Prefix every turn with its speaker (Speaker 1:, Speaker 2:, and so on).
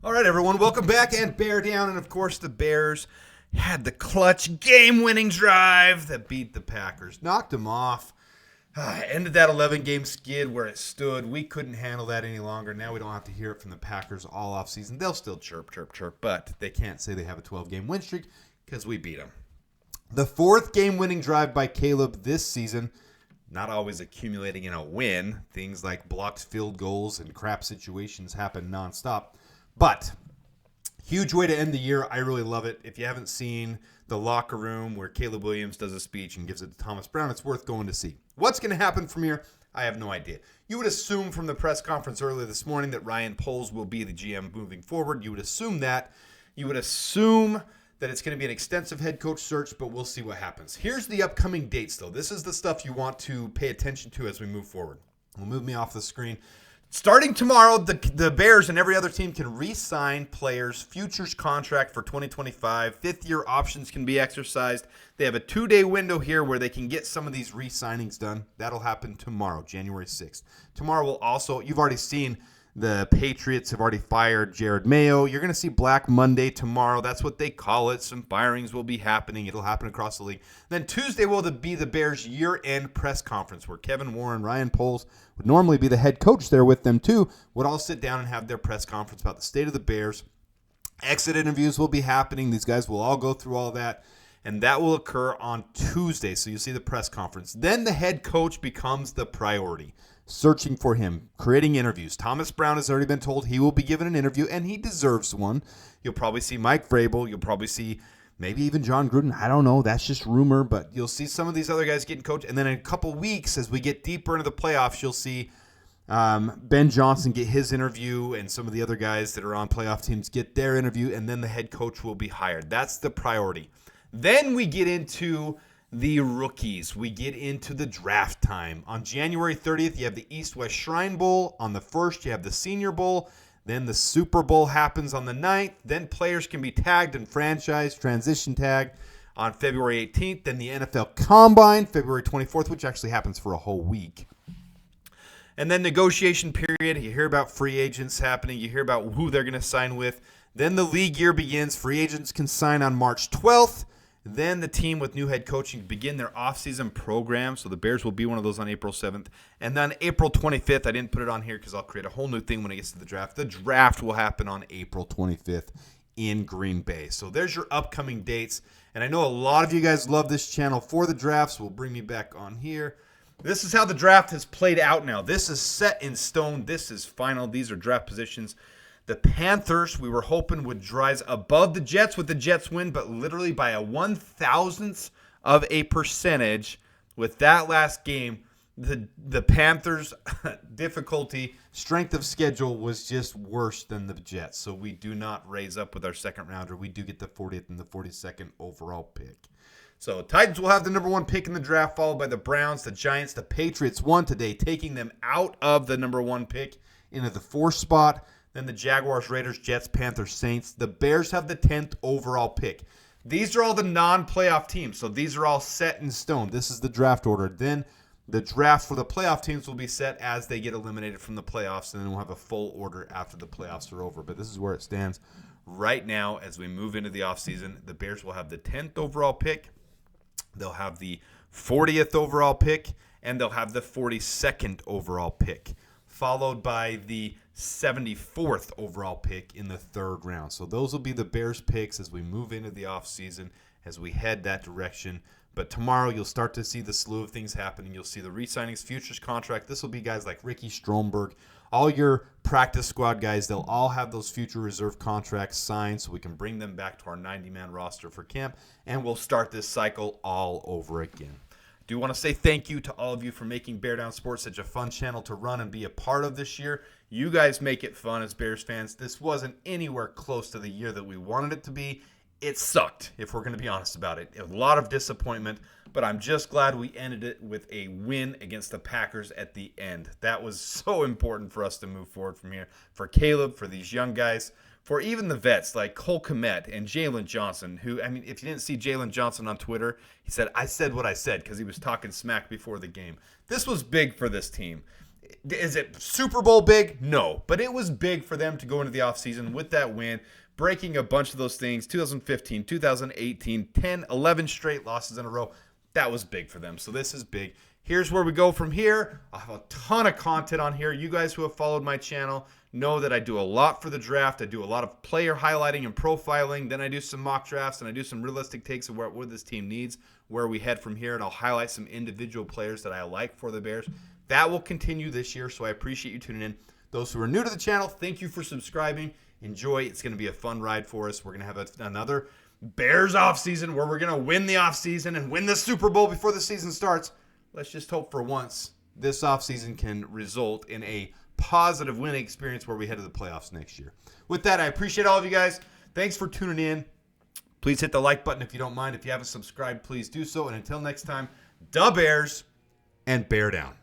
Speaker 1: All right, everyone, welcome back and bear down. And of course, the Bears had the clutch game-winning drive that beat the Packers, knocked them off, ended that 11-game skid where it stood. We couldn't handle that any longer. Now we don't have to hear it from the Packers all offseason. They'll still chirp, but they can't say they have a 12-game win streak because we beat them. The fourth game-winning drive by Caleb this season, not always accumulating in a win. Things like blocked field goals and crap situations happen nonstop. But huge way to end the year. I really love it. If you haven't seen the locker room where Caleb Williams does a speech and gives it to Thomas Brown, it's worth going to see. What's going to happen from here? I have no idea. You would assume from the press conference earlier this morning that Ryan Poles will be the GM moving forward. You would assume that. You would assume that it's going to be an extensive head coach search, but we'll see what happens. Here's the upcoming dates, though. This is the stuff you want to pay attention to as we move forward. We'll move me off the screen. Starting tomorrow, the Bears and every other team can re-sign players' futures contract for 2025. Fifth-year options can be exercised. They have a 2-day window here where they can get some of these re-signings done. That'll happen tomorrow, January 6th. Tomorrow will also, you've already seen the Patriots have already fired Jared Mayo. You're going to see Black Monday tomorrow. That's what they call it. Some firings will be happening. It'll happen across the league. Then Tuesday will be the Bears' year-end press conference where Kevin Warren, Ryan Poles would normally be the head coach there with them too, would all sit down and have their press conference about the state of the Bears. Exit interviews will be happening. These guys will all go through all that. And that will occur on Tuesday. So you'll see the press conference. Then the head coach becomes the priority. Searching for him, creating interviews. Thomas Brown has already been told he will be given an interview, and he deserves one. You'll probably see Mike Vrabel. You'll probably see maybe even John Gruden. I don't know. That's just rumor, but you'll see some of these other guys getting coached. And then in a couple weeks, as we get deeper into the playoffs, you'll see Ben Johnson get his interview, and some of the other guys that are on playoff teams get their interview, and then the head coach will be hired. That's the priority. Then we get into the rookies. We get into the draft time. On January 30th, you have the East-West Shrine Bowl. On the 1st, you have the Senior Bowl. Then the Super Bowl happens on the 9th. Then players can be tagged and franchised, transition tagged on February 18th. Then the NFL Combine, February 24th, which actually happens for a whole week. And then negotiation period. You hear about free agents happening. You hear about who they're going to sign with. Then the league year begins. Free agents can sign on March 12th. Then the team with new head coaching begin their offseason program. So the Bears will be one of those on April 7th. And then April 25th, I didn't put it on here because I'll create a whole new thing when it gets to the draft. The draft will happen on April 25th in Green Bay. So there's your upcoming dates. And I know a lot of you guys love this channel for the drafts. We'll bring me back on here. This is how the draft has played out now. This is set in stone. This is final. These are draft positions. The Panthers, we were hoping would rise above the Jets with the Jets win, but literally by a 1,000th of a percentage with that last game, the Panthers' difficulty, strength of schedule was just worse than the Jets. So we do not raise up with our second rounder. We do get the 40th and the 42nd overall pick. So Titans will have the number 1 pick in the draft, followed by the Browns, the Giants, the Patriots won today, taking them out of the number 1 pick into the 4th spot. Then the Jaguars, Raiders, Jets, Panthers, Saints. The Bears have the 10th overall pick. These are all the non-playoff teams, so these are all set in stone. This is the draft order. Then the draft for the playoff teams will be set as they get eliminated from the playoffs, and then we'll have a full order after the playoffs are over. But this is where it stands right now as we move into the offseason. The Bears will have the 10th overall pick. They'll have the 40th overall pick, and they'll have the 42nd overall pick, followed by the 74th overall pick in the 3rd round. So those will be the Bears picks as we move into the offseason, as we head that direction. But tomorrow you'll start to see the slew of things happening. You'll see the re-signings, futures contract. This will be guys like Ricky Stromberg, all your practice squad guys. They'll all have those future reserve contracts signed so we can bring them back to our 90-man roster for camp, and we'll start this cycle all over again. I do want to say thank you to all of you for making Bear Down Sports such a fun channel to run and be a part of this year. You guys make it fun as Bears fans. This wasn't anywhere close to the year that we wanted it to be. It sucked, if we're going to be honest about it. A lot of disappointment, but I'm just glad we ended it with a win against the Packers at the end. That was so important for us to move forward from here. For Caleb, for these young guys, for even the vets like Cole Kmet and Jalen Johnson, who, I mean, if you didn't see Jalen Johnson on Twitter, he said, I said what I said because he was talking smack before the game. This was big for this team. Is it Super Bowl big? No. But it was big for them to go into the offseason with that win, breaking a bunch of those things. 2015, 2018, 10, 11 straight losses in a row. That was big for them. So this is big. Here's where we go from here. I have a ton of content on here. You guys who have followed my channel know that I do a lot for the draft. I do a lot of player highlighting and profiling. Then I do some mock drafts, and I do some realistic takes of what this team needs, where we head from here, and I'll highlight some individual players that I like for the Bears. That will continue this year, so I appreciate you tuning in. Those who are new to the channel, thank you for subscribing. Enjoy. It's going to be a fun ride for us. We're going to have another Bears offseason where we're going to win the offseason and win the Super Bowl before the season starts. Let's just hope for once this offseason can result in a positive winning experience where we head to the playoffs next year. With that, I appreciate all of you guys. Thanks for tuning in. Please hit the like button if you don't mind. If you haven't subscribed, please do so. And until next time, da Bears and bear down.